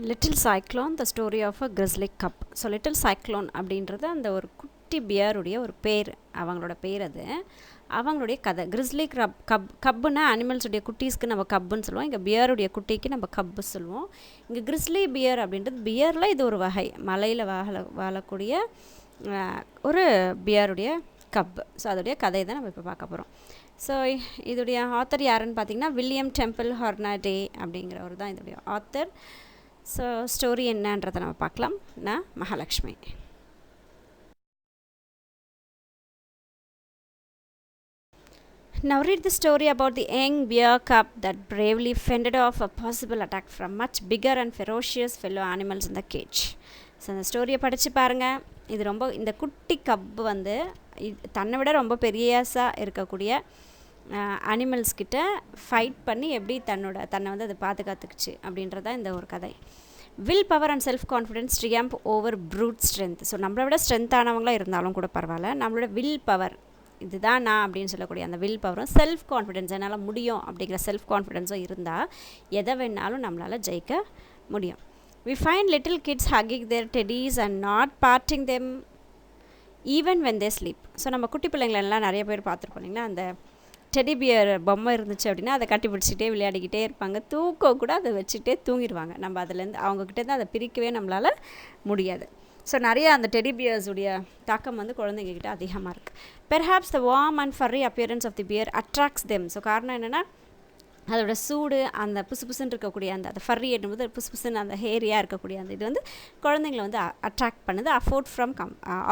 Little cyclone the story of a grizzly cub. So little cyclone அப்படின்றது அந்த ஒரு குட்டி பியருடைய ஒரு பேர், அவங்களோட பேர் அது. அவங்களுடைய கதை கிரிஸ்லி கப்புன்னா அனிமல்ஸுடைய குட்டீஸ்க்கு நம்ம கப்புன்னு சொல்லுவோம். இங்கே பியருடைய குட்டிக்கு நம்ம கப்பு சொல்லுவோம். இங்கே கிரிஸ்லி பியர் அப்படின்றது பியரில் இது ஒரு வகை, மலையில் வாழக்கூடிய ஒரு பியருடைய கப்பு. ஸோ அதோடைய கதை தான் நம்ம இப்போ பார்க்க போகிறோம். ஸோ இதோடைய ஆத்தர் யாருன்னு பார்த்தீங்கன்னா வில்லியம் டெம்பிள் ஹார்னாடே அப்படிங்கிறவர் தான் இதோடைய ஆத்தர். ஸோ ஸ்டோரி என்னன்றதை நம்ம பார்க்கலாம். நான் Mahalakshmi. Now read the story about the young bear cub that bravely fended off a possible attack from much bigger and ferocious fellow animals in the cage. So அந்த ஸ்டோரியை படித்து பாருங்கள். இது ரொம்ப இந்த குட்டி கப்பு வந்து தன்னை விட ரொம்ப பெரியஸாக இருக்கக்கூடிய அனிமல்ஸ்கிட்ட ஃபைட் பண்ணி எப்படி தன்னை வந்து அதை பாதுகாத்துக்குச்சு அப்படின்றதான் இந்த ஒரு கதை. Will power and self confidence triumph over brute strength. So நம்மளை விட ஸ்ட்ரென்த்தானவங்களாக இருந்தாலும் கூட பரவாயில்ல, நம்மளோட வில் பவர் இதுதான் நான் அப்படின்னு சொல்லக்கூடிய அந்த வில் பவரும் செல்ஃப் கான்ஃபிடென்ஸ், என்னால் முடியும் அப்படிங்கிற செல்ஃப் கான்ஃபிடென்ஸும் இருந்தால் எதை வேணாலும் நம்மளால் ஜெயிக்க முடியும். We find little kids hugging their teddies and not parting them even when they sleep. So நம்ம குட்டி பிள்ளைங்களெல்லாம் நிறைய பேர் பார்த்துருப்போம் இல்லைங்களா, அந்த டெடி பியர் பொம்மை இருந்துச்சு அப்படின்னா அதை கட்டி பிடிச்சிட்டே விளையாடிக்கிட்டே இருப்பாங்க. தூக்கம் கூட அதை வச்சுட்டே தூங்கிடுவாங்க. நம்ம அதுலேருந்து அவங்கக்கிட்டேருந்து அதை பிரிக்கவே நம்மளால் முடியாது. ஸோ நிறைய அந்த டெடி பியர்ஸுடைய தாக்கம் வந்து குழந்தைங்கக்கிட்ட அதிகமாக இருக்குது. Perhaps the warm and furry appearance of the bear attracts them. So காரணம் என்னென்னா அதோட சூடு, அந்த புசுன்னு இருக்கக்கூடிய அந்த ஃபர்ரி என்னும்போது புசுன்னு அந்த ஹேரியாக இருக்கக்கூடிய அந்த இது வந்து குழந்தைங்களை வந்து அட்ராக்ட் பண்ணுது.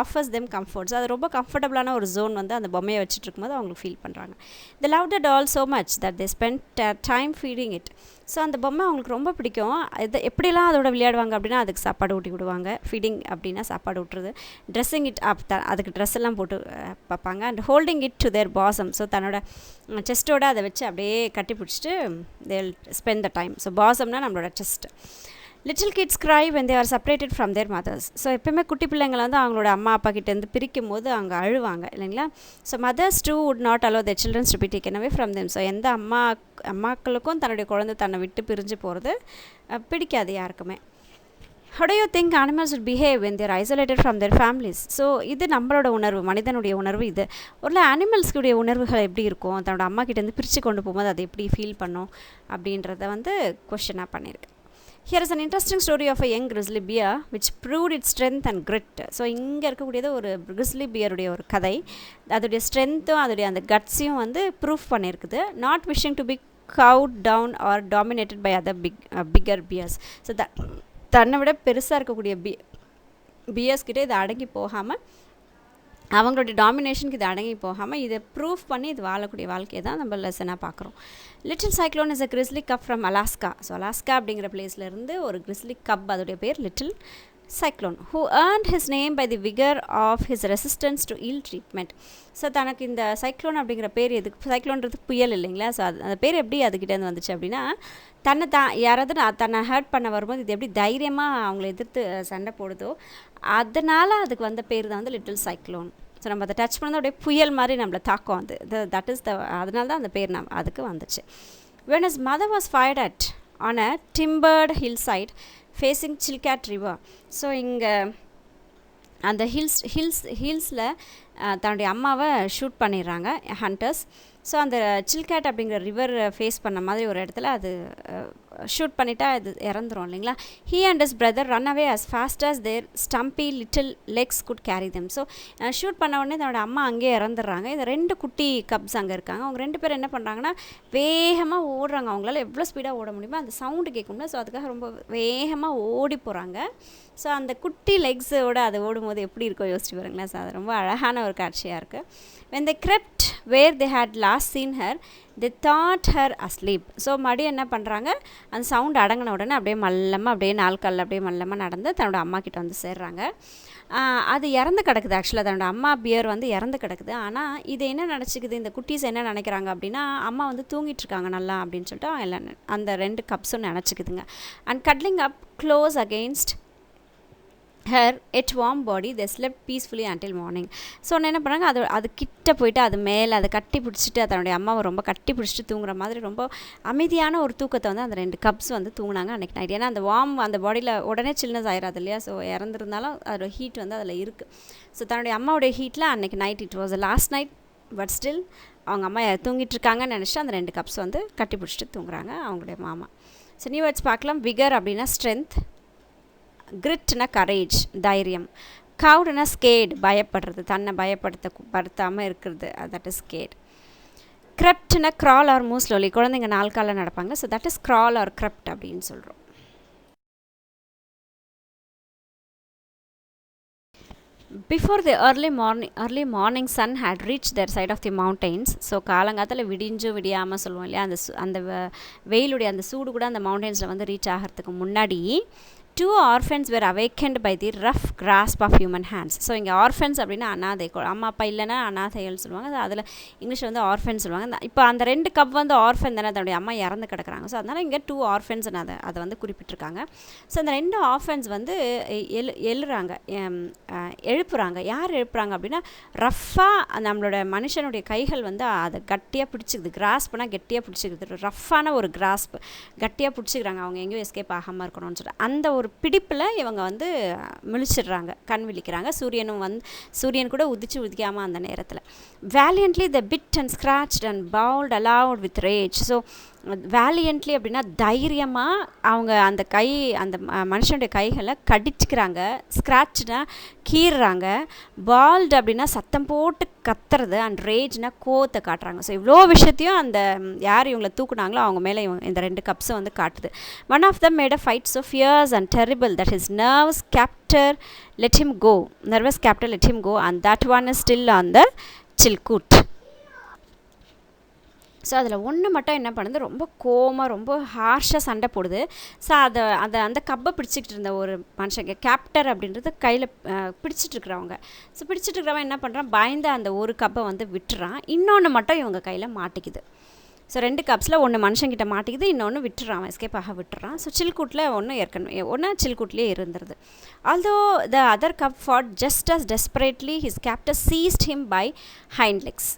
Offers them comforts. அது ரொம்ப கம்ஃபர்டபுளான ஒரு ஜோன் வந்து அந்த பொம்மையை வச்சுட்டு இருக்கும்போது அவங்களுக்கு ஃபீல் பண்ணுறாங்க. They love the doll so much that they spend time feeding it. So அந்த பொம்மை அவங்களுக்கு ரொம்ப பிடிக்கும். இது எப்படிலாம் அதோட விளையாடுவாங்க அப்படின்னா அதுக்கு சாப்பாடு ஊட்டி விடுவாங்க. ஃபீடிங் அப்படின்னா சாப்பாடு ஊட்டுறது, ட்ரெஸ்ஸிங் இட் அப், அதுக்கு ட்ரெஸ் எல்லாம் போட்டு பார்ப்பாங்க. And holding it to their பாசம். ஸோ தன்னோட செஸ்ட்டோட அதை வச்சு அப்படியே கட்டி பிடிச்சிட்டு they'll spend the time. So பாசம்னா நம்மளோட chest. Little kids cry when they are separated from their mothers. So எப்போயுமே குட்டி பிள்ளைங்களை வந்து அவங்களோட அம்மா அப்பா கிட்டேருந்து பிரிக்கும் போது அவங்க அழுவாங்க இல்லைங்களா. So mothers too would not allow their children to be taken away from them. So எந்த அம்மாக்களுக்கும் தன்னுடைய குழந்தை தன்னை விட்டு பிரிஞ்சு போகிறது பிடிக்காது யாருக்குமே. How do you think animals would behave when they are isolated from their families? So இது நம்மளோட உணர்வு, மனிதனுடைய உணர்வு. இது ஒரு அனிமல்ஸ்க்குடைய உணர்வுகள் எப்படி இருக்கும், தன்னோட அம்மா கிட்டேருந்து பிரித்து கொண்டு போகும்போது அதை எப்படி ஃபீல் பண்ணும் அப்படின்றத வந்து கொஷனாக பண்ணியிருக்கு. Here is an interesting story of a young grizzly bear which proved its strength and grit. So இங்கே இருக்கக்கூடியது ஒரு grizzly bear-உடைய ஒரு கதை. அதோடைய ஸ்ட்ரென்த்தும் அதோடைய அந்த கட்ஸையும் வந்து ப்ரூஃப் பண்ணியிருக்குது. Not wishing to be cowed down or dominated by other bigger bears. So தன்னை விட பெருசாக இருக்கக்கூடிய பியர்ஸ்கிட்ட இதை அடங்கி போகாமல், அவங்களுடைய டாமினேஷனுக்கு இது அடங்கி போகாமல் இதை ப்ரூஃப் பண்ணி இது வாழக்கூடிய வாழ்க்கையை தான் நம்ம லெசனாக பார்க்குறோம். Little cyclone is a grizzly cup from Alaska. So Alaska அப்படிங்கிற பிளேஸ்லேருந்து ஒரு கிரிஸ்லி கப், அதோடைய பேர் little Cyclone, who earned his name by the vigor of his resistance to ill treatment. So தனக்கு இந்த சைக்ளோன் அப்படிங்கிற பேர் எதுக்கு, சைக்ளோன்றது புயல் இல்லைங்களா. ஸோ அந்த பேர் எப்படி அதுக்கிட்டேருந்து வந்துச்சு அப்படின்னா, யாராவது தன்னை ஹர்ட் பண்ண வரும்போது இது எப்படி தைரியமாக அவங்கள எதிர்த்து சண்டை போடுதோ அதனால் அதுக்கு வந்த பேர் தான் வந்து லிட்டில் சைக்ளோன். ஸோ நம்ம அதை டச் பண்ணது அப்படியே புயல் மாதிரி நம்மளை தாக்கம் வந்து தட் இஸ் அதனால தான் அந்த பேர் அதுக்கு வந்துச்சு. When his mother was fired at on a timbered hillside facing Chilkat River. So இங்கே அந்த ஹில்ஸில் தன்னுடைய அம்மாவை ஷூட் பண்ணிடுறாங்க ஹண்டர்ஸ். ஸோ அந்த சில்கேட் அப்படிங்கிற ரிவர் ஃபேஸ் பண்ண மாதிரி ஒரு இடத்துல அது ஷூட் பண்ணிட்டா அது இறந்துரும் இல்லைங்களா. He and his brother run away as fast as their stumpy little legs could carry them. So shoot பண்ண உடனே தன்னோட அம்மா அங்கேயே இறந்துடுறாங்க. இந்த 2 குட்டி கப்ஸ் அங்கே இருக்காங்க. அவங்க 2 பேர் என்ன பண்ணுறாங்கன்னா வேகமாக ஓடுறாங்க. அவங்களால எவ்வளோ ஸ்பீடாக ஓட முடியுமோ அந்த சவுண்டு கேட்கும்ல, ஸோ அதுக்காக ரொம்ப வேகமாக ஓடி போகிறாங்க. ஸோ அந்த குட்டி லெக்ஸோடு அதை ஓடும்போது எப்படி இருக்கோ யோசிச்சு பாருங்களேன். ஸோ அது ரொம்ப அழகான ஒரு காட்சியாக இருக்குது. when they crept where they had last seen her they thought her asleep. So மறுபடியும் என்ன பண்ணுறாங்க, அந்த சவுண்ட் அடங்கின உடனே அப்படியே மல்லமாக அப்படியே நாட்களில் அப்படியே மல்லமாக நடந்து தன்னோட அம்மா கிட்ட வந்து சேர்றாங்க. அது இறந்து கிடக்குது. ஆக்சுவலாக தன்னோட அம்மா பியர் வந்து இறந்து கிடக்குது. ஆனால் இது என்ன நினச்சிக்குது, இந்த குட்டீஸ் என்ன நினைக்கிறாங்க அப்படின்னா அம்மா வந்து தூங்கிட்டுருக்காங்க நல்லா அப்படின்னு சொல்லிட்டு எல்லாம் அந்த 2 கப்ஸும் நினச்சிக்குதுங்க. And cuddling up close against her yet warm body, they slept peacefully until morning. So ஒன்று என்ன பண்ணாங்க, அது கிட்ட போயிட்டு அது மேலே அதை கட்டி பிடிச்சிட்டு அதனுடைய அம்மாவை ரொம்ப கட்டி பிடிச்சிட்டு தூங்குற மாதிரி ரொம்ப அமைதியான ஒரு தூக்கத்தை வந்து அந்த 2 கப்ஸ் வந்து தூங்கினாங்க அன்றைக்கி நைட். ஏன்னா அந்த வார்ம் அந்த பாடியில் உடனே சில்னஸ் ஆயிடாது இல்லையா. ஸோ இறந்துருந்தாலும் அதோட ஹீட் வந்து அதில் இருக்குது. ஸோ தன்னுடைய அம்மாவுடைய ஹீட்டில் அன்றைக்கி night, it was last night, but still அவங்க அம்மா தூங்கிட்டு இருக்காங்கன்னு நினச்சிட்டு அந்த 2 கப்ஸ் வந்து கட்டி பிடிச்சிட்டு தூங்குறாங்க அவங்களுடைய மாமா. ஸோ நியூ வேர்ட்ஸ் பார்க்கலாம். விகர் அப்படின்னா ஸ்ட்ரென்த், கிரிட்னா கரேஜ் தைரியம், கவுடுனா ஸ்கேட் பயப்படுறது, தன்னை படுத்தாமல் இருக்கிறது, தட் இஸ் ஸ்கேட். க்ரெப்ட்னா க்ரால் ஆர் மூவ் ஸ்லோலி, குழந்தைங்க 4 காலில் நடப்பாங்க. So that is crawl or crept அப்படின்னு சொல்கிறோம். Before the early morning sun had reached their side of the mountains, so காலங்காலத்தில் விடியாமல் சொல்லுவோம் இல்லையா, அந்த வெயிலுடைய அந்த சூடு கூட அந்த மவுண்டெயின்ஸில் வந்து ரீச் ஆகிறதுக்கு முன்னாடி 2 orphans were awakened by the rough grasp of human hands. So இங்கே ஆர்ஃபன்ஸ் அப்படின்னா அனாதை, அம்மா அப்பா இல்லைன்னா அனாதைகள் சொல்லுவாங்க. அதில் இங்கிலீஷில் வந்து ஆர்ஃபன் சொல்லுவாங்க. இப்போ அந்த 2 கப் வந்து ஆர்ஃபன் தானே, அதனுடைய அம்மா இறந்து கிடக்குறாங்க. ஸோ அதனால் இங்கே 2 ஆர்ஃபன்ஸ் அதை வந்து குறிப்பிட்டிருக்காங்க. ஸோ அந்த 2 ஆர்ஃபன்ஸ் வந்து எழுப்புறாங்க. யார் எழுப்புறாங்க அப்படின்னா, ரஃப்பாக நம்மளோட மனுஷனுடைய கைகள் வந்து அதை கட்டியாக பிடிச்சிக்குது. கிராஸ்ப்னா கெட்டியாக பிடிச்சிக்குது, ரஃப்பான ஒரு கிராஸ்ப் கட்டியாக பிடிச்சிக்கிறாங்க. அவங்க எங்கேயும் எஸ்கேப் ஆகாமல் இருக்கணும்னு சொல்லிட்டு அந்த ஒரு பிடிப்பில் இவங்க வந்து முழிச்சிடுறாங்க, கண் விழிக்கிறாங்க. சூரியன் கூட உதிக்காமல் அந்த நேரத்தில். Valiantly the bit and scratched and bawled aloud with rage. So valiantly அப்படின்னா தைரியமாக அவங்க அந்த மனுஷனுடைய கைகளை கடிச்சுக்கிறாங்க. ஸ்க்ராட்ச்னா கீறுறாங்க. பால்டு அப்படின்னா சத்தம் போட்டு கத்துறது. அண்ட் ரேஜ்னா கோவத்தை காட்டுறாங்க. ஸோ இவ்வளோ விஷயத்தையும் அந்த யார் இவங்களை தூக்குனாங்களோ அவங்க மேலே இந்த 2 கப்ஸை வந்து காட்டுது. One of them made a fight so fierce and terrible that his nervous captor let him go and that one is still on the Chilkoot. So அதில் ஒன்று மட்டும் என்ன பண்ணுது, ரொம்ப கோவமாக ரொம்ப ஹார்ஷாக சண்டை போடுது. ஸோ அந்த கப்பை பிடிச்சிக்கிட்டு இருந்த ஒரு மனுஷங்க, கேப்டர் அப்படின்றது கையில் பிடிச்சிட்டு இருக்கிறவங்க. ஸோ பிடிச்சிட்டு இருக்கிறவன் என்ன பண்ணுறான், பயந்து அந்த ஒரு கப்பை வந்து விட்டுறான். இன்னொன்று மட்டும் இவங்க கையில் மாட்டிக்குது. ஸோ 2 கப்ஸில் ஒன்று மனுஷங்கிட்ட மாட்டிக்குது, இன்னொன்று விட்டுறான், எஸ்கேப் ஆக விட்டுறான். ஸோ சில்கூட்டில் ஒன்று சில்கூட்லேயே இருந்துருது. Although the other cub fought just as desperately his captor seized him by hind legs,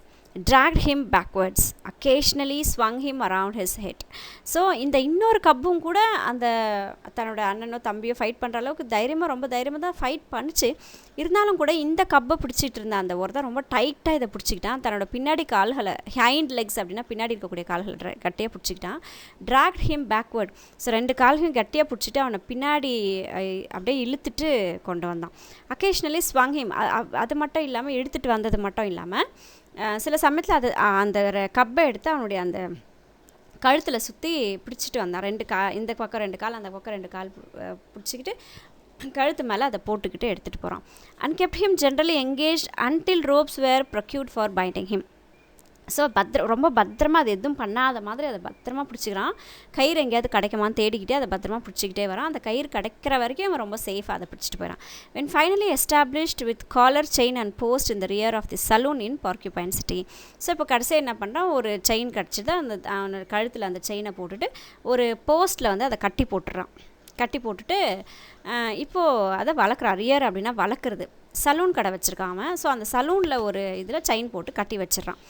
dragged him backwards, occasionally swung him around his head. So இந்த இன்னொரு கப்பும் கூட அந்த தன்னோட அண்ணனோ தம்பியோ ஃபைட் பண்ணுற அளவுக்கு ரொம்ப தைரியமாக தான் ஃபைட் பண்ணிச்சு. இருந்தாலும் கூட இந்த கப்பை பிடிச்சிட்டு இருந்த அந்த ஒருத்தர் ரொம்ப டைட்டாக இதை பிடிச்சிக்கிட்டான். தன்னோட பின்னாடி கால்களை, ஹைண்ட் லெக்ஸ் அப்படின்னா பின்னாடி இருக்கக்கூடிய கால்களை கட்டியாக பிடிச்சிக்கிட்டான். dragged him backward. ஸோ 2 கால்களும் கட்டியாக பிடிச்சிட்டு அவனை பின்னாடி அப்படியே இழுத்துட்டு கொண்டு வந்தான். occasionally swung him, அது மட்டும் இல்லாமல் இழுத்துட்டு வந்தது மட்டும் இல்லாமல் சில சமயத்தில் அந்த கப்பை எடுத்து அவனுடைய அந்த கழுத்தில் சுற்றி பிடிச்சிட்டு வந்தான். 2 இந்த பக்கம் 2 கால், அந்த பக்கம் 2 கால் பிடிச்சிக்கிட்டு கழுத்து மேலே அதை போட்டுக்கிட்டு எடுத்துகிட்டு போகிறான். And kept him generally engage until ropes were procured for binding him. So ரொம்ப பத்திரமா அது எதுவும் பண்ணாத மாதிரி அதை பத்திரமா பிடிச்சிக்கிறான். கயிறு எங்கேயாவது கிடைக்குமான்னு தேடிக்கிட்டே அதை பத்திரமா பிடிச்சிக்கிட்டே வரான். அந்த கயிறு கிடைக்கிற வரைக்கும் அவன் ரொம்ப சேஃபாக அதை பிடிச்சிட்டு போயிடான். When finally established with collar chain and post in the rear of the saloon in Porcupine City. So இப்போ கடைசியாக என்ன பண்ணுறான், ஒரு செயின் கிடச்சிது. அவனோட கழுத்தில் அந்த செயினை போட்டுட்டு ஒரு போஸ்ட்டில் வந்து அதை கட்டி போட்டுட்டு இப்போது அதை வளர்க்குறான். ரியர் அப்படின்னா வளர்க்குறது. சலூன் கடை வச்சுருக்காம. ஸோ அந்த சலூனில் ஒரு இதில் செயின் போட்டு கட்டி வச்சிடறான்.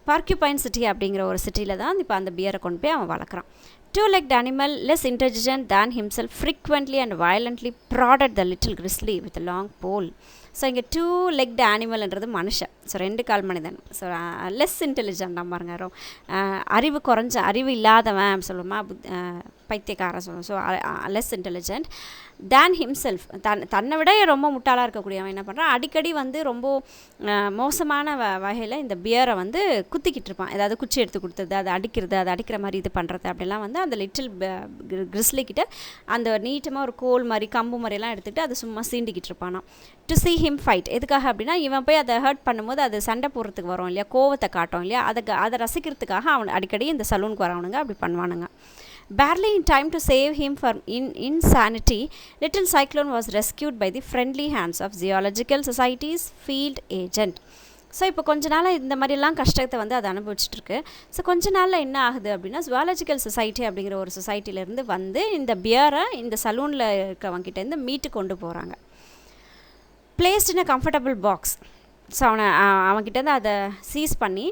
பார்க்யூபைன் சிட்டி அப்படிங்கிற ஒரு சிட்டியில் தான் இப்போ அந்த பியரை கொண்டு போய் அவன் வளர்க்குறான். 2-legged animal, less intelligent than himself, frequently and violently prodded the little grizzly with a long pole. So இங்கே 2-legged animalன்றது மனுஷன். ஸோ 2 கால் மனிதன். ஸோ லெஸ் இன்டெலிஜென்ட் பாருங்க, அறிவு இல்லாதவன் சொல்லுமா, பைத்தியக்காரன் சொல்லுவோம். ஸோ லெஸ் இன்டெலிஜென்ட் தேன் ஹிம்செல்ஃப், தன்னை விட ரொம்ப முட்டாளாக இருக்கக்கூடியவன் என்ன பண்ணுறான், அடிக்கடி வந்து ரொம்ப மோசமான வகையில் இந்த பியரை வந்து குத்திக்கிட்டு இருப்பான். ஏதாவது குச்சி எடுத்து கொடுத்தது, அதை அடிக்கிற மாதிரி இது பண்ணுறது அப்படிலாம் வந்து அந்த லிட்டில் கிறிஸ்லி கிட்ட அந்த நீட்டமாக ஒரு கோல் மாதிரி கம்பு மாதிரிலாம் எடுத்துகிட்டு அதை சும்மா சீண்டிக்கிட்டு இருப்பானா. To see him fight. எதுக்காக அப்படின்னா, இவன் போய் அதை ஹர்ட் பண்ணும்போது அது சண்டை போடுறதுக்கு வரும் இல்லையா, கோவத்தை காட்டும் இல்லையா, அதை ரசிக்கிறதுக்காக அவன் அடிக்கடி இந்த சலூனுக்கு வரவனுங்க அப்படி பண்ணுவானுங்க. Barely in time to save him from insanity, little Cyclone was rescued by the friendly hands of Zoological Society's field agent. So இப்போ கொஞ்ச நாளாக இந்த மாதிரிலாம் கஷ்டத்தை வந்து அதை அனுபவிச்சுட்ருக்கு. ஸோ கொஞ்ச நாளில் என்ன ஆகுது அப்படின்னா, ஜுவாலஜிக்கல் சொசைட்டி அப்படிங்கிற ஒரு சொசைட்டிலேருந்து வந்து இந்த பியரை இந்த சலூனில் இருக்கவங்கிட்டேருந்து மீட்டு கொண்டு போகிறாங்க. Placed in a comfortable box. So அவன்கிட்டேருந்து அதை சீஸ் பண்ணி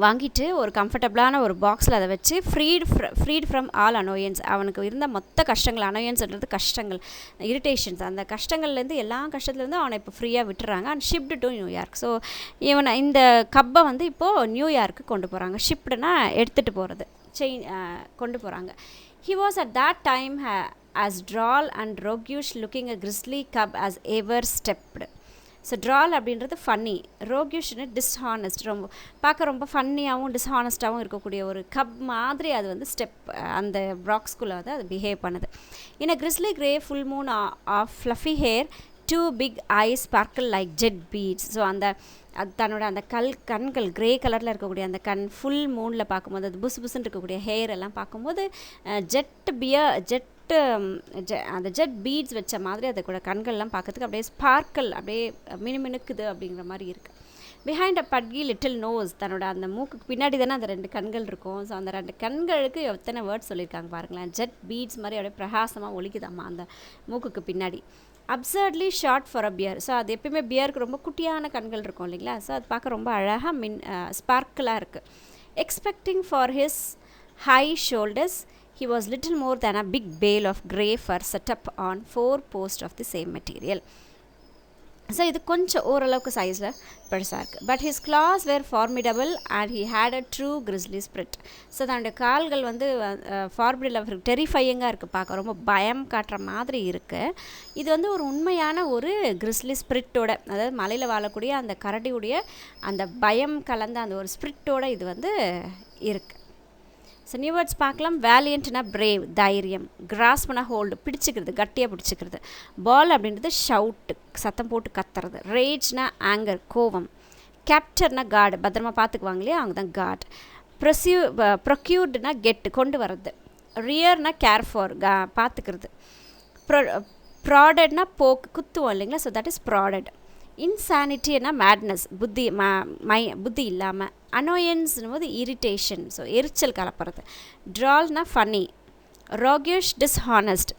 வாங்கிட்டு ஒரு கம்ஃபர்டபுளான ஒரு பாக்ஸில் அதை வச்சு ஃப்ரீட் ஃப்ரம் ஆல் அனோயன்ஸ். அவனுக்கு இருந்த மொத்த கஷ்டங்கள், அனோயன்ஸ்ன்றது கஷ்டங்கள், இரிட்டேஷன்ஸ், அந்த கஷ்டங்கள்லேருந்து எல்லா கஷ்டத்துலேருந்து அவனை இப்போ ஃப்ரீயாக விட்டுறாங்க. And shift to New York. So இவனை இந்த கப்பை வந்து இப்போது நியூயார்க்கு கொண்டு போகிறாங்க. ஷிப்டுனா எடுத்துகிட்டு போகிறது, கொண்டு போகிறாங்க. He was at that time as droll and roguish looking a grizzly cub as ever stepped. So troll அப்படின்றது ஃபன்னி, ரோக்யூஷ்னு டிஸ்ஹானஸ்ட், பார்க்க ரொம்ப ஃபன்னியாகவும் டிஸ்ஹானஸ்ட்டாகவும் இருக்கக்கூடிய ஒரு கப் மாதிரி அது வந்து அந்த பாக்ஸ்குள்ளே வந்து அது பிஹேவ் பண்ணுது. In a grizzly grey full moon of fluffy hair, 2 big eyes sparkle like jet beads. So தன்னோட அந்த கண்கள் கிரே கலரில் இருக்கக்கூடிய அந்த கண் ஃபுல் மூனில் பார்க்கும்போது அது புசுன்னு இருக்கக்கூடிய ஹேர் எல்லாம் பார்க்கும்போது அந்த ஜெட் பீட்ஸ் வச்ச மாதிரி அது கூட கண்கள்லாம் பார்க்கறதுக்கு அப்படியே ஸ்பார்க்கல், அப்படியே மினுமினுக்குது அப்படிங்கிற மாதிரி இருக்குது. பிஹைண்ட் அ பட்கி லிட்டில் நோஸ், தன்னோட அந்த மூக்குக்கு பின்னாடி தானே அந்த 2 கண்கள் இருக்கும். ஸோ அந்த 2 கண்களுக்கு எத்தனை வேர்ட்ஸ் சொல்லியிருக்காங்க பாருங்களேன். ஜெட் பீட்ஸ் மாதிரி அப்படியே பிரகாசமாக ஒலிக்குதாம்மா அந்த மூக்குக்கு பின்னாடி. Absurdly short for a bear. So அது எப்பயுமே பியருக்கு ரொம்ப குட்டியான கண்கள் இருக்கும் இல்லைங்களா. ஸோ அது பார்க்க ரொம்ப அழகாக ஸ்பார்க்கலாக இருக்குது. Expecting for his high shoulders, he was little more than a big bale of grey fur set up on 4 posts of the same material. So இது கொஞ்சம் ஓரளவுக்கு சைஸில் பெருசாக இருக்குது. But his claws were formidable and he had a true grizzly spirit. So தன்னுடைய கால்கள் வந்து formidable, டெரிஃபையிங்காக இருக்குது, பார்க்க ரொம்ப பயம் காட்டுற மாதிரி இருக்குது. இது வந்து ஒரு உண்மையான ஒரு கிரிஸ்லி ஸ்பிரிட்டோட, அதாவது மலையில் வாழக்கூடிய அந்த கரடியுடைய அந்த பயம் கலந்த அந்த ஒரு ஸ்பிரிட்டோட இது வந்து இருக்குது. ஸோ நியூ வேர்ட்ஸ் பார்க்கலாம். வேலியன்ட்னா பிரேவ், தைரியம். கிராஸ்ப்னா ஹோல்டு, பிடிச்சிக்கிறது, கட்டியாக பிடிச்சிக்கிறது. பால் அப்படின்றது ஷவுட்டு, சத்தம் போட்டு கத்துறது. ரேஜ்னா ஆங்கர், கோவம். கேப்டர்னா கார்டு, பத்திரமா பார்த்துக்குவாங்க இல்லையா, அவங்க தான் கார்டு. ப்ரொக்யூர்டுனா கெட்டு, கொண்டு வர்றது. ரியர்னா கேர் ஃபார், பார்த்துக்கிறது. ப்ராடட்னா போக்கு, குத்துவோம் இல்லைங்களா, ஸோ தட் இஸ் ப்ராடட். இன்சானிட்டினா மேட்னஸ், புத்தி இல்லாமல். அனோயன்ஸ்னும் போது இரிட்டேஷன், ஸோ எரிச்சல் கலப்புறது. ட்ரால்னா ஃபன்னி. ராகிஷ் டிஸ்ஹானஸ்ட்,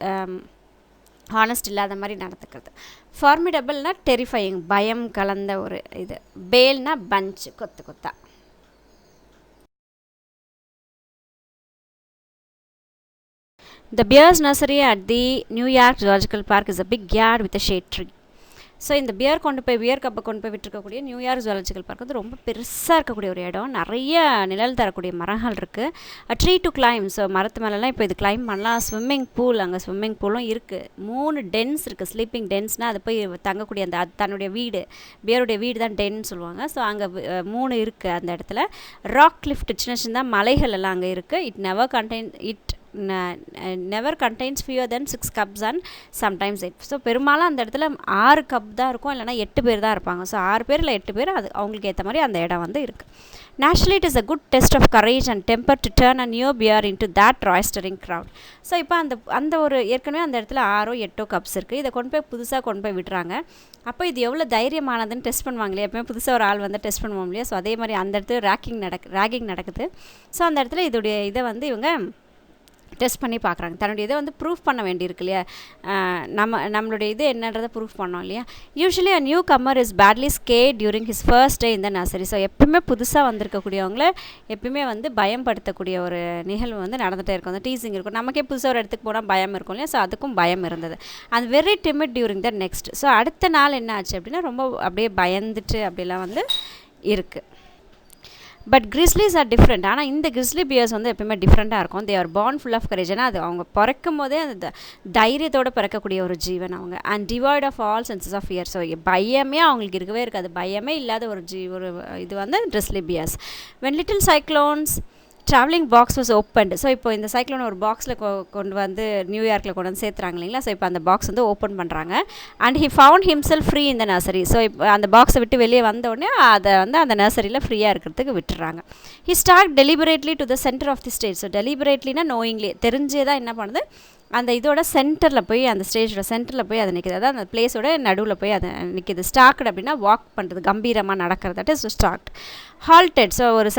ஹானஸ்ட் இல்லாத மாதிரி நடத்துக்கிறது. ஃபார்மிடபிள்னா டெரிஃபையிங், பயம் கலந்த ஒரு இது. பேல்னா பஞ்ச், கொத்தா. The bear's nursery at the New York Zoological Park is a big yard with a shade tree. So இந்த பியர் கப்பை கொண்டு போய் விட்டுருக்கக்கூடிய நியூயார்க் ஜுவாலஜிக்கல் பார்க் வந்து ரொம்ப பெருசாக இருக்கக்கூடிய ஒரு இடம். நிறைய நிழல் தரக்கூடிய மரங்கள் இருக்குது. ட்ரீ டு கிளைம், ஸோ மரத்து மேலெலாம் இப்போ இது கிளைம் பண்ணலாம். ஸ்விம்மிங் பூல், அங்கே ஸ்விம்மிங் பூலும் இருக்குது. 3 டென்ஸ் இருக்குது, ஸ்லீப்பிங் டென்ஸ்னால் அது போய் தங்கக்கூடிய அந்த தன்னுடைய வீடு, பியருடைய வீடு தான் டென்னு சொல்லுவாங்க. ஸோ அங்கே 3 இருக்குது அந்த இடத்துல. ராக் கிளிஃப்ட், சின்ன சின்ன மலைகள் எல்லாம் அங்கே இருக்குது. Never contains pure then 6 cubs and sometimes 8. So பெரும்பாலும் அந்த இடத்துல 6 கப் தான் இருக்கும், இல்லைனா 8 பேர் தான் இருப்பாங்க. ஸோ 6 பேர் இல்லை 8 பேர், அது அவங்களுக்கு ஏற்ற மாதிரி அந்த இடம் வந்து இருக்குது. Naturally it is a good test of courage and temper to turn a new bear into that roistering crowd. So இப்போ அந்த ஒரு ஏற்கனவே அந்த இடத்துல 6-8 கப்ஸ் இருக்குது. இதை புதுசாக கொண்டு போய் விடுறாங்க. அப்போ இது எவ்வளோ தைரியமானதுன்னு டெஸ்ட் பண்ணுவாங்க இல்லையா, எப்பவுமே புதுசாக ஒரு ஆள் வந்து டெஸ்ட் பண்ணுவோம் இல்லையா. ஸோ அதே மாதிரி அந்த இடத்துல ரேகிங் நடக்குது. ஸோ அந்த இடத்துல இதோடைய இதை வந்து இவங்க டெஸ்ட் பண்ணி பார்க்குறாங்க. தன்னுடைய இதை வந்து ப்ரூஃப் பண்ண வேண்டியிருக்கு இல்லையா, நம்மளுடைய இது என்னன்றதை ப்ரூஃப் பண்ணோம் இல்லையா. Usually a newcomer is badly scared during his first day இந்த நர்சரி. ஸோ எப்பவுமே புதுசாக வந்திருக்கக்கூடியவங்கள எப்பவுமே வந்து பயன்படுத்தக்கூடிய ஒரு நிகழ்வு வந்து நடந்துகிட்டே இருக்கும். அந்த டீசிங் இருக்கும். நமக்கே புதுசாக ஒரு இடத்துக்கு போனால் பயம் இருக்கும் இல்லையா. ஸோ அதுக்கும் பயம் இருந்தது. And very timid during the next. So அடுத்த நாள் என்ன ஆச்சு அப்படின்னா ரொம்ப அப்படியே பயந்துட்டு அப்படிலாம் வந்து இருக்குது. But grizzlies are different. ஆனால் இந்த கிரிஸ்லி பியர்ஸ் வந்து எப்பவுமே டிஃப்ரெண்ட்டாக இருக்கும். They are born full of courage. ஏன்னா அது அவங்க பிறக்கும் போதே அந்த தைரியத்தோடு பிறக்கக்கூடிய ஒரு ஜீவன் அவங்க. And devoid of all senses of fear. So பயமே அவங்களுக்கு இருக்கவே இருக்காது. பயமே இல்லாத ஒரு இது வந்து grizzly bears. When little Cyclone's travelling box was opened. So இப்போ இந்த சைக்ளோன் ஒரு பாக்ஸில் கொண்டு வந்து நியூயார்க்கில் கொண்டு வந்து சேர்த்துறாங்க இல்லைங்களா. ஸோ இப்போ அந்த பாக்ஸ் வந்து ஓப்பன் பண்ணுறாங்க. And he found himself free இந்த நர்சரி. ஸோ இப்போ அந்த பாக்ஸை விட்டு வெளியே வந்தோடனே அதை வந்து அந்த நர்சரியில் ஃப்ரீயாக இருக்கிறதுக்கு விட்டுறாங்க. He start deliberately to the centre of the stage. So டெலிபரேட்லினா நோயிங்லி, தெரிஞ்சே தான் என்ன பண்ணுது, அந்த இதோட சென்டரில் போய் அந்த ஸ்டேஜோட சென்டரில் போய் அது நிற்கிது, அதாவது அந்த பிளேஸோட நடுவில் போய் அது நிற்கிது. ஸ்டாக்டு அப்படின்னா வாக் பண்ணுறது, கம்பீரமாக நடக்கிறது, தட் இஸ் ஸ்டாக்ட். ஹால்டட், ஸோ ஒரு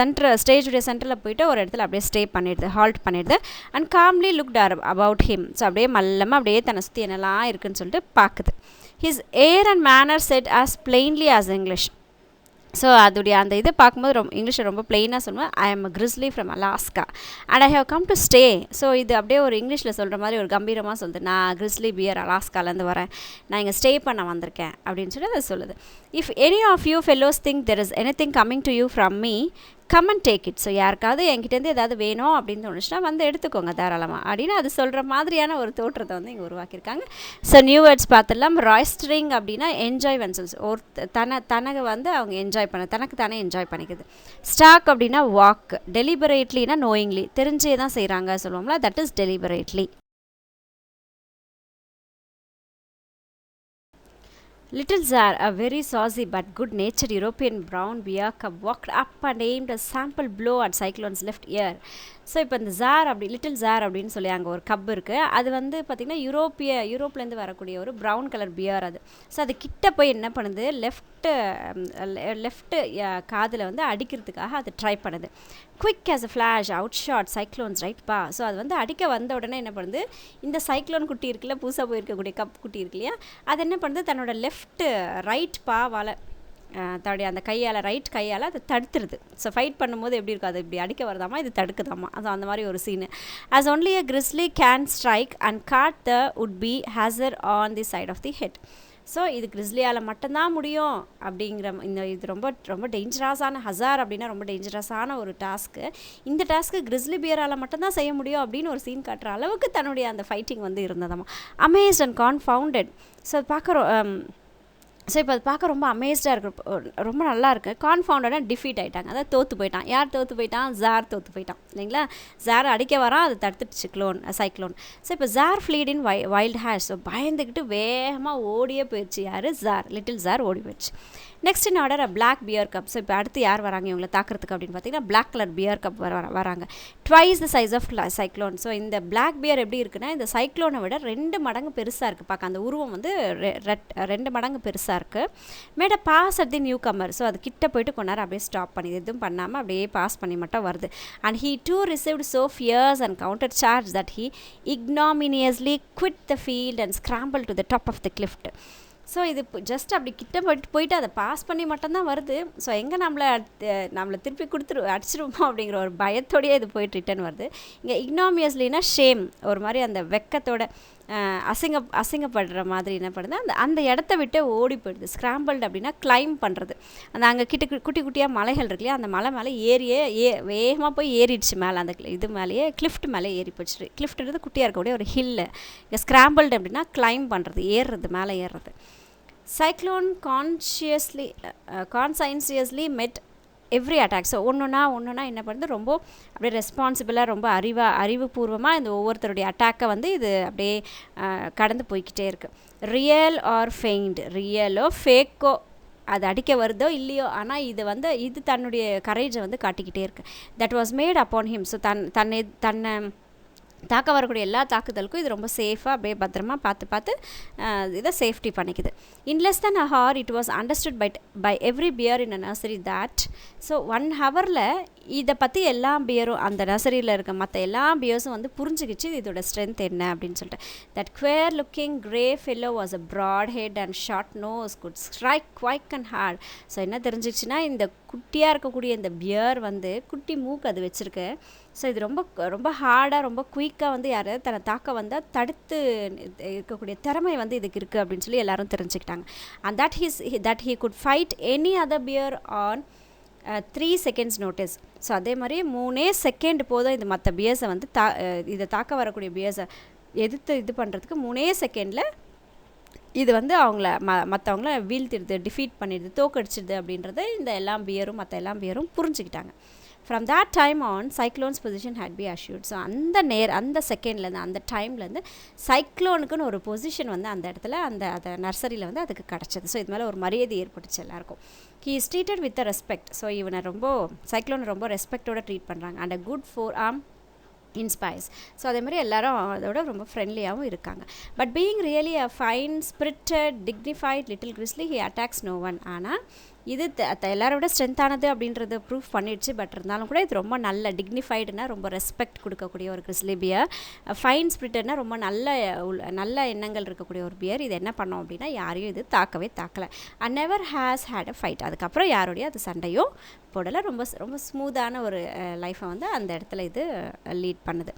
ஸ்டேஜுடைய சென்டரில் போயிட்டு ஒரு இடத்துல அப்படியே ஸ்டே பண்ணிடுது, ஹால்ட் பண்ணிடுது. And calmly looked about him, so அப்படியே மல்லமாக அப்படியே தன்னை சுற்றி என்னெல்லாம் இருக்குதுன்னு சொல்லிட்டு பார்க்குது. His air and manner said as plainly as English. So அதோடைய அந்த இதை பார்க்கும்போது இங்கிலீஷில் ரொம்ப பிளெயினாக சொல்லுவேன். I am grizzly from Alaska and I have come to stay. So இது அப்படியே ஒரு இங்கிலீஷில் சொல்கிற மாதிரி ஒரு கம்பீரமாக சொல்லுது. நான் கிறிஸ்லி பியர் அலாஸ்காலேருந்து வரேன், நான் இங்கே ஸ்டே பண்ண வந்திருக்கேன் அப்படின்னு சொல்லி அது சொல்லுது. If any of you fellows think there is anything coming to you from me come and take it. So யாருக்காவது என்கிட்டேருந்து ஏதாவது வேணும் அப்படின்னு தோணுச்சுன்னா வந்து எடுத்துக்கோங்க தாராளமாக அப்படின்னு அது சொல்கிற மாதிரியான ஒரு தோற்றத்தை வந்து இங்கே உருவாக்கியிருக்காங்க. ஸோ நியூ வேர்ட்ஸ் பார்த்துடலாம். ராய்ஸ்டரிங் அப்படின்னா என்ஜாய் வென்சல்ஸ், ஒரு தனக்கு வந்து அவங்க என்ஜாய் தனக்கு தானே என்ஜாய் பண்ணிக்குது. ஸ்டாக் அப்படின்னா வாக், டெலிபரேட்லினா நோயிங்லி, தெரிஞ்சே தான் செய்கிறாங்க சொல்லுவோம்ல, that is deliberately. Little Tsar, a very saucy but good-natured European brown bear cub, walked up and aimed a sample blow at Cyclone's left ear. So இப்போ இந்த jar little jar அப்படின்னு சொல்லி அங்கே ஒரு கப் இருக்குது. அது வந்து பார்த்திங்கன்னா யூரோப்லேருந்து வரக்கூடிய ஒரு ப்ரௌன் கலர் பியர் அது. ஸோ அது கிட்ட போய் என்ன பண்ணுது, லெஃப்ட்டு காதில் வந்து அடிக்கிறதுக்காக அது ட்ரை பண்ணுது. Quick as a flash out shot Cyclone's right paw. So அது வந்து அடிக்க வந்த உடனே என்ன பண்ணுது, இந்த சைக்ளோன் குட்டி இருக்குல்ல, புதுசாக போயிருக்கக்கூடிய கப் குட்டி இருக்கு இல்லையா, அது என்ன பண்ணுது, தன்னோட ரைட் பாவால் தன்னுடைய அந்த ரைட் கையால் அதை தடுத்துருது. ஸோ ஃபைட் பண்ணும்போது எப்படி இருக்கும், அது இப்படி அடிக்க வருதாமா, இது தடுக்குதாமா, அது அந்த மாதிரி ஒரு scene. As only a grizzly can strike and caught the would be hazer on the side of the head. So இது கிறிஸ்லியால் மட்டும்தான் முடியும் அப்படிங்கிற இது ரொம்ப ரொம்ப டேஞ்சரஸான ஹசார் அப்படின்னா ரொம்ப டேஞ்சரஸான ஒரு டாஸ்க்கு. இந்த டாஸ்க்கு கிறிஸ்லி பியரால் மட்டும்தான் செய்ய முடியும் அப்படின்னு ஒரு சீன் காட்டுற அளவுக்கு தன்னுடைய அந்த ஃபைட்டிங் வந்து இருந்ததாமா. Amazed and confounded. ஸோ இப்போ அது பார்க்க ரொம்ப அமேஸ்டாக இருக்குது, ரொம்ப நல்லா இருக்குது. கான்ஃபவுண்டடாக டிஃபீட் ஆகிட்டாங்க, அதாவது தோற்று போயிட்டான். யார் தோற்று போயிட்டான், ஜார் தோற்று போயிட்டான் இல்லைங்களா. ஜார் அடிக்க வரான், அது தடுத்துடுச்சு சைக்ளோன். ஸோ இப்போ Czar fled in wild haste. So பயந்துக்கிட்டு வேகமாக ஓடியே போயிடுச்சு. யார், ஜார், லிட்டில் ஜார் ஓடி போயிடுச்சு. Next in order black bear cub. So இப்போ அடுத்து யார் வராங்க இவங்களை தாக்குறதுக்கு அப்படின்னு பார்த்தீங்கன்னா பிளாக் கலர் பியர் கப் வராங்க. Twice the size of Cyclone. So இந்த பிளாக் பியர் எப்படி இருக்குன்னா, இந்த சைக்ளோனை விட 2 மடங்கு பெருசாக இருக்குது. பார்க்க அந்த உருவம் வந்து 2 மடங்கு பெருசாக இருக்குது. Made a pass at the new comer. So அது கிட்ட போயிட்டு கொஞ்ச நேரம் அப்படியே ஸ்டாப் பண்ணி எதுவும் பண்ணாமல் அப்படியே பாஸ் பண்ணி மட்டும் வருது. And he too received so fierce and counter charge that he ignominiously quit the field and scrambled to the top of the cliff. So இது ஜஸ்ட் அப்படி கிட்ட போயிட்டு அதை பாஸ் பண்ணி மட்டும்தான் வருது. ஸோ எங்கே நம்மளை திருப்பி அடிச்சிருவோமோ அப்படிங்கிற ஒரு பயத்தோடையே இது போயிட்டு ரிட்டன் வருது. இங்கே இக்னாமியஸ்லினா ஷேம், ஒரு மாதிரி அந்த வெக்கத்தோட அசிங்கப்படுற மாதிரி என்ன பண்ணுது, அந்த இடத்த விட்டு ஓடி போயிடுது. ஸ்க்ராம்பிள்டு அப்படின்னா கிளைம் பண்ணுறது. அங்கே குட்டி குட்டியாக மலைகள் இருக்கு இல்லையா, அந்த மலை மேலே வேகமாக போய் ஏறிடுச்சு மேலே, அந்த இது மேலேயே கிளிஃப்ட் மேலே ஏறி போயிடுச்சு. கிளிஃப்ட்ன்றது குட்டியாக இருக்கக்கூடிய ஒரு ஹில்லு. இங்கே ஸ்க்ராம்பிள்டு அப்படின்னா கிளைம் பண்ணுறது, மேலே ஏறுறது. Cyclone conscientiously met every attack. So ஒன்றுனா என்ன பண்ணுது, ரொம்ப அப்படியே ரெஸ்பான்சிபிளாக, ரொம்ப அறிவுபூர்வமாக இந்த ஒவ்வொருத்தருடைய அட்டாக்கை வந்து இது அப்படியே கடந்து போய்கிட்டே இருக்குது. ரியல் ஆர் ஃபெயிண்ட், ரியலோ ஃபேக்கோ அது அடிக்க வருதோ இல்லையோ, ஆனால் இது தன்னுடைய கரேஜை வந்து காட்டிக்கிட்டே இருக்குது. That was made upon him. So தன்னை தாக்க வரக்கூடிய எல்லா தாக்குதலுக்கும் இது ரொம்ப சேஃபாக அப்படியே பத்திரமா பார்த்து இதை சேஃப்டி பண்ணிக்குது. In less than a hour it was understood by every bear in a nursery that. So 1 ஹவரில் இதை பற்றி எல்லா பியரும், அந்த நர்சரியில் இருக்க மற்ற எல்லா பியர்ஸும் வந்து புரிஞ்சுக்கிச்சு இதோட ஸ்ட்ரென்த் என்ன அப்படின்னு சொல்லிட்டு. That queer looking grey fellow was a broad head and short nose could strike quick and hard. So என்ன தெரிஞ்சிச்சுன்னா, இந்த குட்டியாக இருக்கக்கூடிய இந்த பியர் வந்து குட்டி மூக்கு அது வச்சுருக்கு. ஸோ இது ரொம்ப ரொம்ப ஹார்டாக, ரொம்ப குயிக்காக வந்து யாராவது தன்னை தாக்க வந்தால் தடுத்து இருக்கக்கூடிய திறமை வந்து இதுக்கு இருக்குது அப்படின்னு சொல்லி எல்லாரும் தெரிஞ்சுக்கிட்டாங்க. And that he could fight any other bear on 3 seconds notice. So அதே மாதிரி 3 செகண்ட் போதும் இது மற்ற பியர்ஸை வந்து இதை தாக்க வரக்கூடிய பியர்ஸை எதிர்த்து இது பண்ணுறதுக்கு 3 செகண்டில் இது வந்து அவங்கள மற்றவங்கள வீழ்த்திடுது, டிஃபீட் பண்ணிடுது, தோக்கடிச்சிடுது அப்படின்றத இந்த மற்ற எல்லா பியரும் புரிஞ்சுக்கிட்டாங்க. From that time on cyclones position had been assured. So அந்த செகண்ட்லேருந்து, அந்த டைம்லேருந்து சைக்ளோனுக்குன்னு ஒரு பொசிஷன் வந்து அந்த இடத்துல அந்த நர்சரியில் வந்து அதுக்கு கிடச்சிது. ஸோ இது மேலே ஒரு மரியாதை ஏற்பட்டுச்சு எல்லாருக்கும். He is treated with a respect. So இவனை சைக்ளோனை ரொம்ப ரெஸ்பெக்டோட ட்ரீட் பண்ணுறாங்க. And a good 4-arm inspires. So அதே மாதிரி எல்லாரும் அதோட ரொம்ப ஃப்ரெண்ட்லியாகவும் இருக்காங்க. But being really a fine spirited dignified little grizzly he attacks no one. ஆனால் இது எல்லாரோட விட ஸ்ட்ரென்த்தானது அப்படின்றத ப்ரூஃப் பண்ணிடுச்சு. பட் இருந்தாலும் கூட இது ரொம்ப நல்ல டிக்னிஃபைடுனா ரொம்ப ரெஸ்பெக்ட் கொடுக்கக்கூடிய ஒரு கிறிஸ்லி பியர். ஃபைன் ஸ்பிரிட்டட்னா ரொம்ப நல்ல எண்ணங்கள் இருக்கக்கூடிய ஒரு பியர். இது என்ன பண்ணோம் அப்படின்னா யாரையும் இது தாக்கலை. And never has had a fight. அதுக்கப்புறம் யாரோடைய அது சண்டையும் போடலை. ரொம்ப ரொம்ப ஸ்மூத்தான ஒரு லைஃப்பை வந்து அந்த இடத்துல இது லீட் பண்ணுது.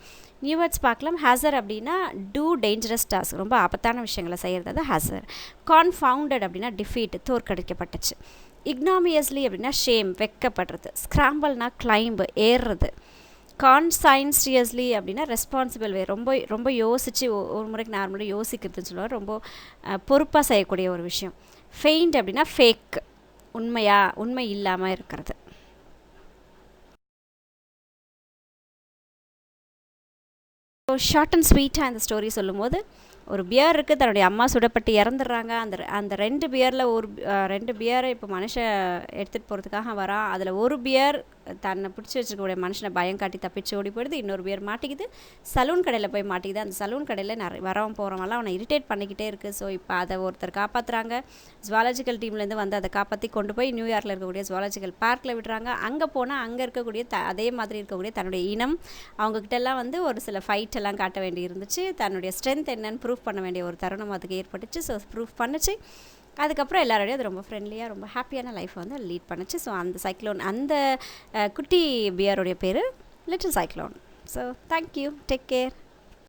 நியூ வேர்ட்ஸ் பார்க்கலாம். ஹேசர் அப்படின்னா டூ டேஞ்சரஸ் டாஸ்க், ரொம்ப ஆபத்தான விஷயங்களை செய்கிறது அது ஹேசர். கான்ஃபவுண்டட் அப்படின்னா டிஃபீட், தோற்கடிக்கப்பட்டுச்சு. இக்னாமியஸ்லி அப்படின்னா ஷேம், வெக்கப்படுறது. ஸ்க்ராம்பிள்னா கிளைம்பு, ஏறுறது. கான்சைன்ஸ்டியஸ்லி அப்படின்னா ரெஸ்பான்சிபிள் வே, ரொம்ப யோசித்து ஒரு முறைக்கு நார்மலாக யோசிக்கிறதுன்னு சொல்லுவாங்க, ரொம்ப பொறுப்பாக செய்யக்கூடிய ஒரு விஷயம். ஃபெயிண்ட் அப்படின்னா ஃபேக், உண்மை இல்லாமல் இருக்கிறது. ஸோ ஷார்ட் அண்ட் ஸ்வீட்டாக இந்த ஸ்டோரி சொல்லும்போது, ஒரு பியர் இருக்குது, தன்னுடைய அம்மா சுடப்பட்டு இறந்துடுறாங்க. அந்த 2 பியரில் 2 பியரை இப்போ மனுஷன் எடுத்துகிட்டு போகிறதுக்காக வரான். அதில் ஒரு பியர் தன்னை பிடிச்சி வச்சுருக்கக்கூடிய மனுஷனை பயம் காட்டி தப்பிச்சு ஓடி போயிடுது. இன்னொரு பியர் மாட்டிக்குது, சலூன் கடையில் போய் மாட்டிக்குது. அந்த சலூன் கடையில் வரவன் போகிறவங்களாம் அவனை இரிட்டேட் பண்ணிக்கிட்டே இருக்குது. ஸோ இப்போ அதை ஒருத்தர் காப்பாற்றுறாங்க. ஜுவாலஜிக்கல் டீம்லேருந்து வந்து அதை காப்பாற்றி கொண்டு போய் நியூயார்க்கில் இருக்கக்கூடிய ஜுவாலஜிக்கல் பார்க்கில் விடுறாங்க. அங்கே போனால் அங்கே இருக்கக்கூடிய அதே மாதிரி இருக்கக்கூடிய தன்னுடைய இனம், அவங்கக்கிட்டெல்லாம் வந்து ஒரு சில ஃபைட் எல்லாம் காட்ட வேண்டி இருந்துச்சு. தன்னுடைய ஸ்ட்ரென்த் என்னன்னு ப்ரூஃப் பண்ண வேண்டிய ஒரு தருணம் அதுக்கு ஏற்பட்டுச்சு. ஸோ ப்ரூஃப் பண்ணுச்சு. அதுக்கப்புறம் எல்லாரோடையும் அது ரொம்ப ஃப்ரெண்ட்லியாக ரொம்ப ஹாப்பியான லைஃப்பை வந்து லீட் பண்ணுச்சு. ஸோ அந்த சைக்ளோன், அந்த குட்டி பியருடைய பேர் little cyclone. So thank you, take care.